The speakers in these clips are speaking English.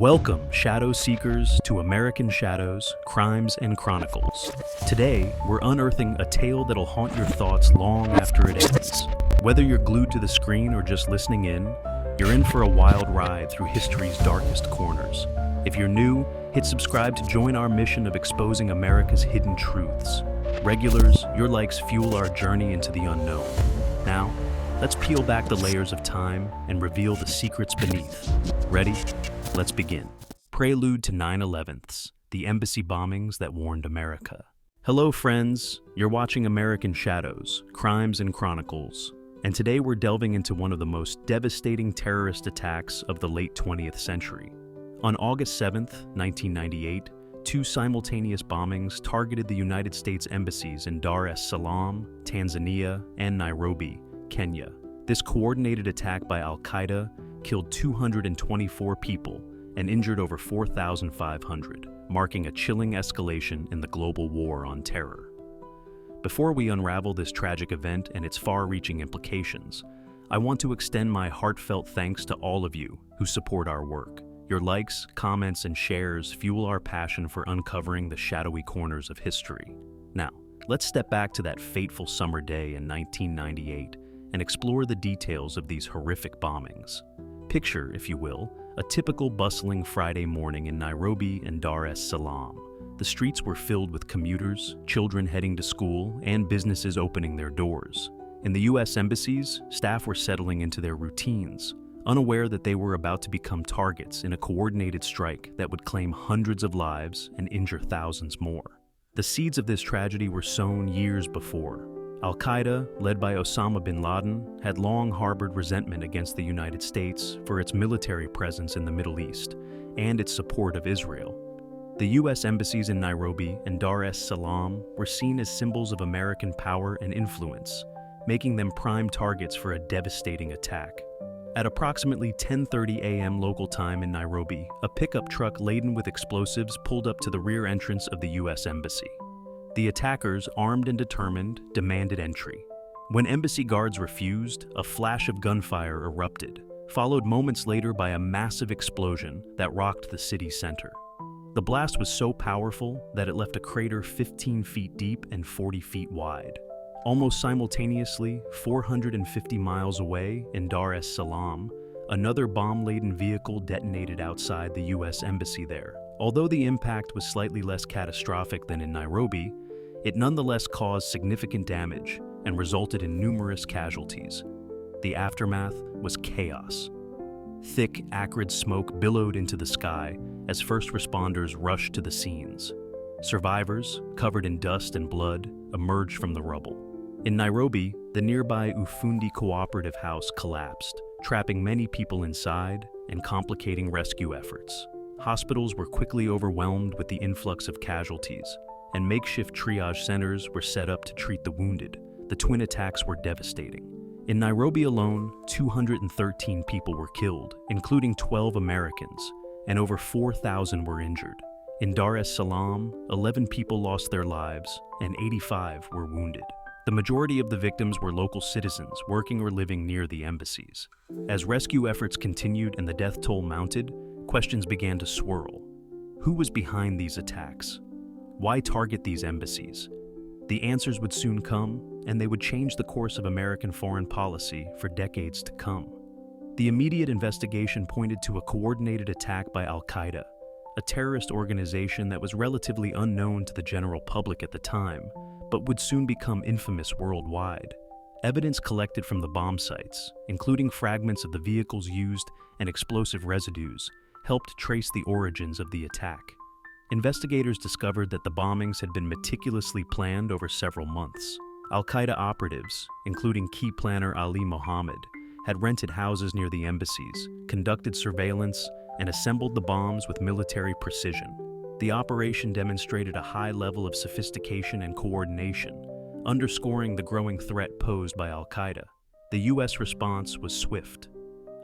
Welcome, Shadow Seekers, to American Shadows, Crimes and Chronicles. Today, we're unearthing a tale that'll haunt your thoughts long after it ends. Whether you're glued to the screen or just listening in, you're in for a wild ride through history's darkest corners. If you're new, hit subscribe to join our mission of exposing America's hidden truths. Regulars, your likes fuel our journey into the unknown. Now, let's peel back the layers of time and reveal the secrets beneath. Ready? Let's begin. Prelude to 9/11s, the embassy bombings that warned America. Hello friends, you're watching American Shadows, Crimes and Chronicles, and today we're delving into one of the most devastating terrorist attacks of the late 20th century. On August 7th, 1998, two simultaneous bombings targeted the United States embassies in Dar es Salaam, Tanzania, and Nairobi, Kenya. This coordinated attack by Al-Qaeda killed 224 people and injured over 4,500, marking a chilling escalation in the global war on terror. Before we unravel this tragic event and its far-reaching implications, I want to extend my heartfelt thanks to all of you who support our work. Your likes, comments, and shares fuel our passion for uncovering the shadowy corners of history. Now, let's step back to that fateful summer day in 1998 and explore the details of these horrific bombings. Picture, if you will, a typical bustling Friday morning in Nairobi and Dar es Salaam. The streets were filled with commuters, children heading to school, and businesses opening their doors. In the U.S. embassies, staff were settling into their routines, unaware that they were about to become targets in a coordinated strike that would claim hundreds of lives and injure thousands more. The seeds of this tragedy were sown years before. Al-Qaeda, led by Osama bin Laden, had long harbored resentment against the United States for its military presence in the Middle East and its support of Israel. The U.S. embassies in Nairobi and Dar es Salaam were seen as symbols of American power and influence, making them prime targets for a devastating attack. At approximately 10:30 a.m. local time in Nairobi, a pickup truck laden with explosives pulled up to the rear entrance of the U.S. embassy. The attackers, armed and determined, demanded entry. When embassy guards refused, a flash of gunfire erupted, followed moments later by a massive explosion that rocked the city center. The blast was so powerful that it left a crater 15 feet deep and 40 feet wide. Almost simultaneously, 450 miles away in Dar es Salaam, another bomb-laden vehicle detonated outside the U.S. embassy there. Although the impact was slightly less catastrophic than in Nairobi, it nonetheless caused significant damage and resulted in numerous casualties. The aftermath was chaos. Thick, acrid smoke billowed into the sky as first responders rushed to the scenes. Survivors, covered in dust and blood, emerged from the rubble. In Nairobi, the nearby Ufundi Cooperative House collapsed, trapping many people inside and complicating rescue efforts. Hospitals were quickly overwhelmed with the influx of casualties, and makeshift triage centers were set up to treat the wounded. The twin attacks were devastating. In Nairobi alone, 213 people were killed, including 12 Americans, and over 4,000 were injured. In Dar es Salaam, 11 people lost their lives, and 85 were wounded. The majority of the victims were local citizens working or living near the embassies. As rescue efforts continued and the death toll mounted, questions began to swirl. Who was behind these attacks? Why target these embassies? The answers would soon come, and they would change the course of American foreign policy for decades to come. The immediate investigation pointed to a coordinated attack by Al-Qaeda, a terrorist organization that was relatively unknown to the general public at the time, but would soon become infamous worldwide. Evidence collected from the bomb sites, including fragments of the vehicles used and explosive residues, helped trace the origins of the attack. Investigators discovered that the bombings had been meticulously planned over several months. Al-Qaeda operatives, including key planner Ali Mohammed, had rented houses near the embassies, conducted surveillance, and assembled the bombs with military precision. The operation demonstrated a high level of sophistication and coordination, underscoring the growing threat posed by Al-Qaeda. The U.S. response was swift.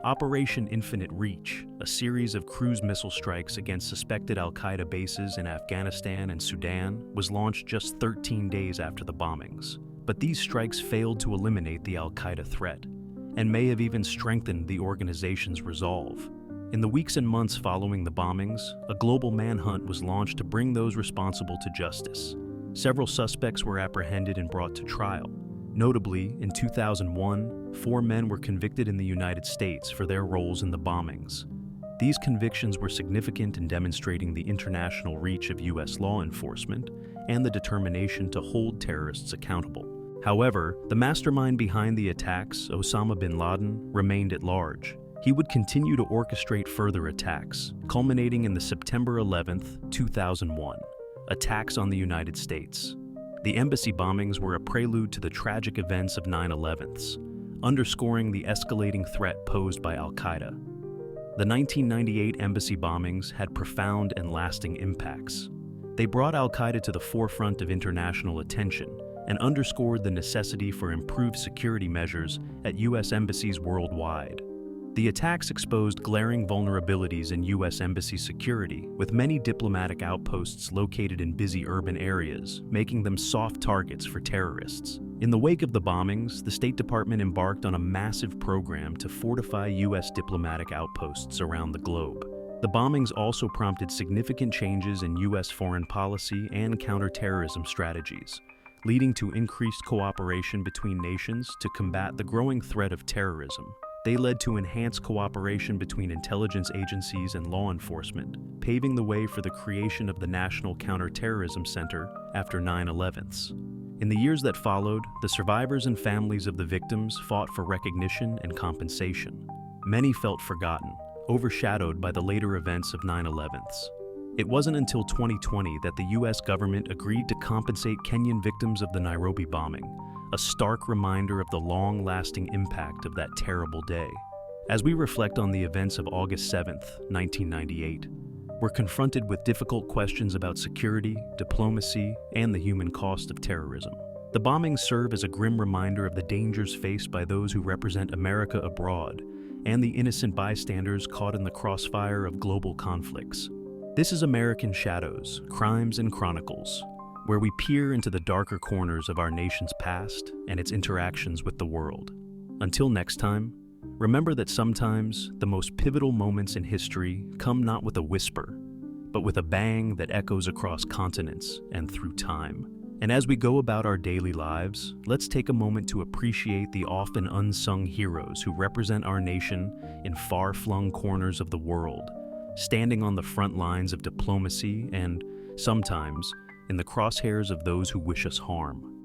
Operation Infinite Reach, a series of cruise missile strikes against suspected Al-Qaeda bases in Afghanistan and Sudan, was launched just 13 days after the bombings. But these strikes failed to eliminate the Al-Qaeda threat, and may have even strengthened the organization's resolve. In the weeks and months following the bombings, a global manhunt was launched to bring those responsible to justice. Several suspects were apprehended and brought to trial. Notably, in 2001, 4 men were convicted in the United States for their roles in the bombings. These convictions were significant in demonstrating the international reach of U.S. law enforcement and the determination to hold terrorists accountable. However, the mastermind behind the attacks, Osama bin Laden, remained at large. He would continue to orchestrate further attacks, culminating in the September 11, 2001, attacks on the United States. The embassy bombings were a prelude to the tragic events of 9/11s, underscoring the escalating threat posed by Al-Qaeda. The 1998 embassy bombings had profound and lasting impacts. They brought Al-Qaeda to the forefront of international attention and underscored the necessity for improved security measures at U.S. embassies worldwide. The attacks exposed glaring vulnerabilities in U.S. embassy security, with many diplomatic outposts located in busy urban areas, making them soft targets for terrorists. In the wake of the bombings, the State Department embarked on a massive program to fortify U.S. diplomatic outposts around the globe. The bombings also prompted significant changes in U.S. foreign policy and counterterrorism strategies, leading to increased cooperation between nations to combat the growing threat of terrorism. They led to enhanced cooperation between intelligence agencies and law enforcement, paving the way for the creation of the National Counterterrorism Center after 9/11s. In the years that followed, the survivors and families of the victims fought for recognition and compensation. Many felt forgotten, overshadowed by the later events of 9/11s. It wasn't until 2020 that the U.S. government agreed to compensate Kenyan victims of the Nairobi bombing, a stark reminder of the long-lasting impact of that terrible day. As we reflect on the events of August 7, 1998, we're confronted with difficult questions about security, diplomacy, and the human cost of terrorism. The bombings serve as a grim reminder of the dangers faced by those who represent America abroad and the innocent bystanders caught in the crossfire of global conflicts. This is American Shadows, Crimes and Chronicles, where we peer into the darker corners of our nation's past and its interactions with the world. Until next time, remember that sometimes the most pivotal moments in history come not with a whisper, but with a bang that echoes across continents and through time. And as we go about our daily lives, let's take a moment to appreciate the often unsung heroes who represent our nation in far-flung corners of the world, standing on the front lines of diplomacy and, sometimes, in the crosshairs of those who wish us harm.